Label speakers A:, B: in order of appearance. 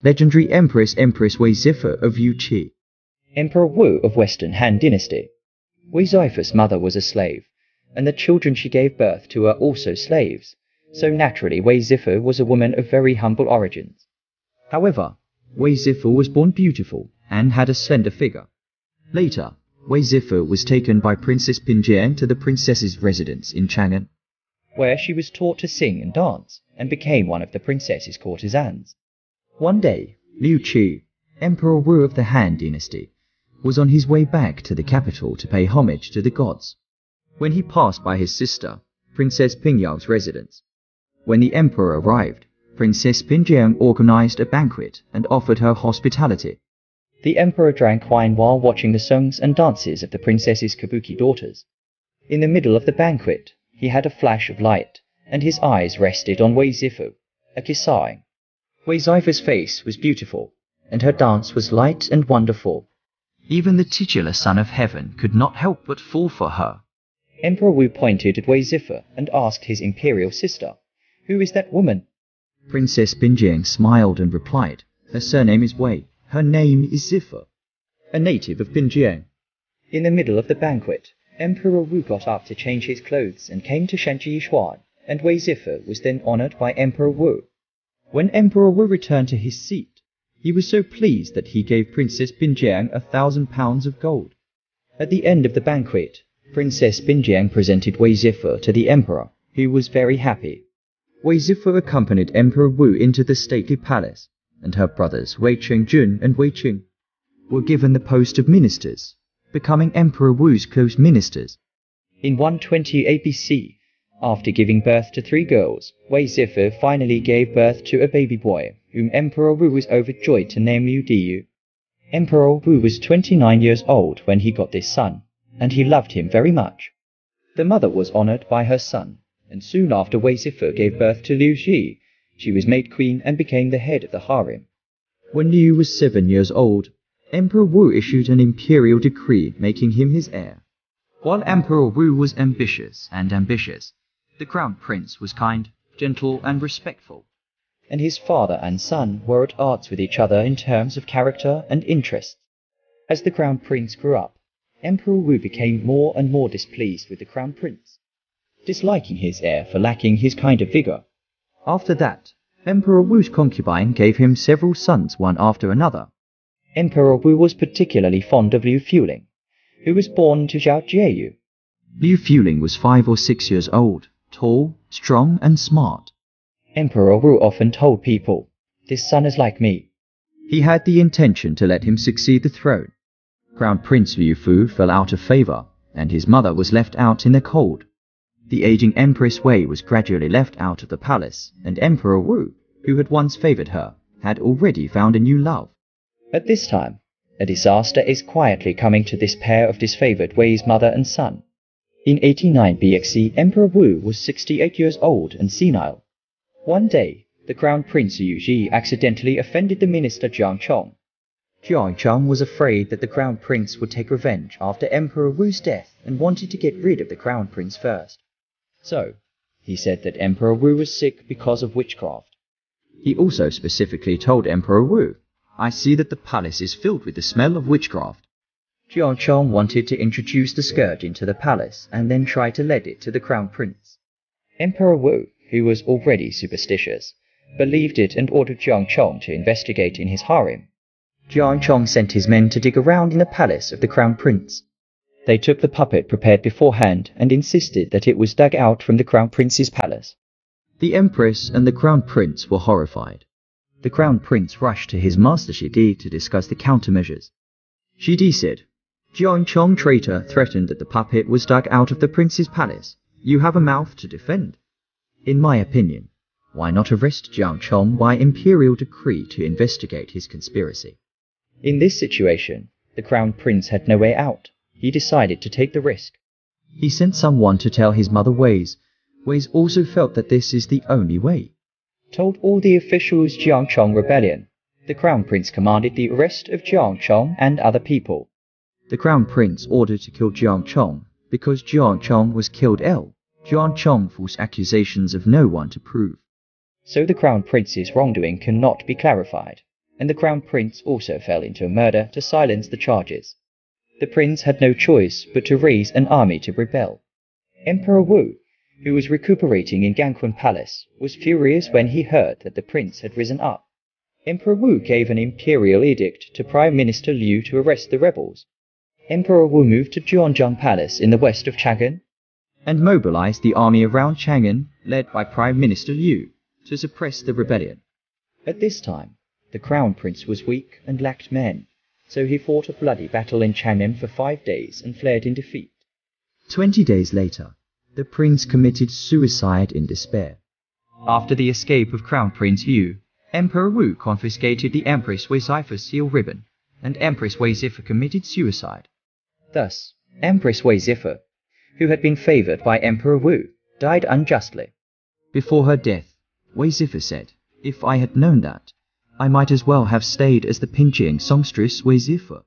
A: Legendary Empress Wei Zifu of Yuqi.
B: Emperor Wu of Western Han Dynasty. Wei Zifu's mother was a slave, and the children she gave birth to were also slaves, so naturally Wei Zifu was a woman of very humble origins.
A: However, Wei Zifu was born beautiful and had a slender figure. Later, Wei Zifu was taken by Princess Pinjiang to the princess's residence in Chang'an,
B: where she was taught to sing and dance, and became one of the princess's courtesans.
A: One day, Liu Qi, Emperor Wu of the Han Dynasty, was on his way back to the capital to pay homage to the gods, when he passed by his sister, Princess Pingyang's residence. When the emperor arrived, Princess Pinjiang organized a banquet and offered her hospitality.
B: The emperor drank wine while watching the songs and dances of the princess's kabuki daughters. In the middle of the banquet, he had a flash of light, and his eyes rested on Wei Zifu, a kissing. Wei Zifu's face was beautiful, and her dance was light and wonderful.
A: Even the titular son of heaven could not help but fall for her.
B: Emperor Wu pointed at Wei Zifu and asked his imperial sister, "Who is that woman?"
A: Princess Pinjiang smiled and replied, "Her surname is Wei. Her name is Zifu, a native of Pinjiang."
B: In the middle of the banquet, Emperor Wu got up to change his clothes and came to Shanji Xuan, and Wei Zifu was then honored by Emperor Wu. When Emperor Wu returned to his seat, he was so pleased that he gave Princess Pinjiang 1,000 pounds of gold. At the end of the banquet, Princess Pinjiang presented Wei Zifu to the emperor, who was very happy. Wei Zifu accompanied Emperor Wu into the stately palace, and her brothers Wei Chengjun and Wei Qing were given the post of ministers, becoming Emperor Wu's close ministers. In 120 ABC, after giving birth to 3 girls, Wei Zifu finally gave birth to a baby boy, whom Emperor Wu was overjoyed to name Liu Diyu. Emperor Wu was 29 years old when he got this son, and he loved him very much. The mother was honored by her son, and soon after Wei Zifu gave birth to Liu Xi, she was made queen and became the head of the harem.
A: When Liu was 7 years old, Emperor Wu issued an imperial decree making him his heir. While Emperor Wu was ambitious, the crown prince was kind, gentle, and respectful,
B: and his father and son were at odds with each other in terms of character and interests. As the crown prince grew up, Emperor Wu became more and more displeased with the crown prince, disliking his heir for lacking his kind of vigor.
A: After that, Emperor Wu's concubine gave him several sons one after another.
B: Emperor Wu was particularly fond of Liu Fuling, who was born to Zhao Jieyu.
A: Liu Fuling was 5 or 6 years old, tall, strong, and smart.
B: Emperor Wu often told people, "This son is like me."
A: He had the intention to let him succeed the throne. Crown Prince Liu Fu fell out of favor, and his mother was left out in the cold. The aging Empress Wei was gradually left out of the palace, and Emperor Wu, who had once favored her, had already found a new love.
B: At this time, a disaster is quietly coming to this pair of disfavored Wei's mother and son. In 89 BXC, Emperor Wu was 68 years old and senile. One day, the Crown Prince Yu Ji accidentally offended the minister Jiang Chong. Jiang Chong was afraid that the Crown Prince would take revenge after Emperor Wu's death and wanted to get rid of the Crown Prince first. So, he said that Emperor Wu was sick because of witchcraft.
A: He also specifically told Emperor Wu, "I see that the palace is filled with the smell of witchcraft."
B: Jiang Chong wanted to introduce the scourge into the palace and then try to lead it to the Crown Prince. Emperor Wu, who was already superstitious, believed it and ordered Jiang Chong to investigate in his harem. Jiang Chong sent his men to dig around in the palace of the Crown Prince. They took the puppet prepared beforehand and insisted that it was dug out from the Crown Prince's palace.
A: The Empress and the Crown Prince were horrified. The Crown Prince rushed to his master Shidi to discuss the countermeasures. Shidi said, "Jiang Chong, traitor, threatened that the puppet was dug out of the prince's palace. You have a mouth to defend. In my opinion, why not arrest Jiang Chong by imperial decree to investigate his conspiracy?"
B: In this situation, the Crown Prince had no way out. He decided to take the risk.
A: He sent someone to tell his mother Wei's. Wei's also felt that this is the only way.
B: Told all the officials Jiang Chong rebellion. The Crown Prince commanded the arrest of Jiang Chong and other people.
A: The Crown Prince ordered to kill Jiang Chong because Jiang Chong was killed ill. Jiang Chong false accusations of no one to prove.
B: So the Crown Prince's wrongdoing cannot be clarified. and the Crown Prince also fell into a murder to silence the charges. The prince had no choice but to raise an army to rebel. Emperor Wu, who was recuperating in Gangquan Palace, was furious when he heard that the prince had risen up. Emperor Wu gave an imperial edict to Prime Minister Liu to arrest the rebels. Emperor Wu moved to Jianzhang Palace in the west of Chang'an
A: and mobilized the army around Chang'an, led by Prime Minister Liu, to suppress the rebellion.
B: At this time, the Crown Prince was weak and lacked men, so he fought a bloody battle in Chang'an for 5 days and fled in defeat.
A: 20 days later, the prince committed suicide in despair. After the escape of Crown Prince Yu, Emperor Wu confiscated the Empress Wei Zifu's seal ribbon, and Empress Wei Zifu committed suicide.
B: Thus, Empress Wei Zifu, who had been favored by Emperor Wu, died unjustly.
A: Before her death, Wei Zifu said, "If I had known that, I might as well have stayed as the Pinjiang songstress Wei Zifu."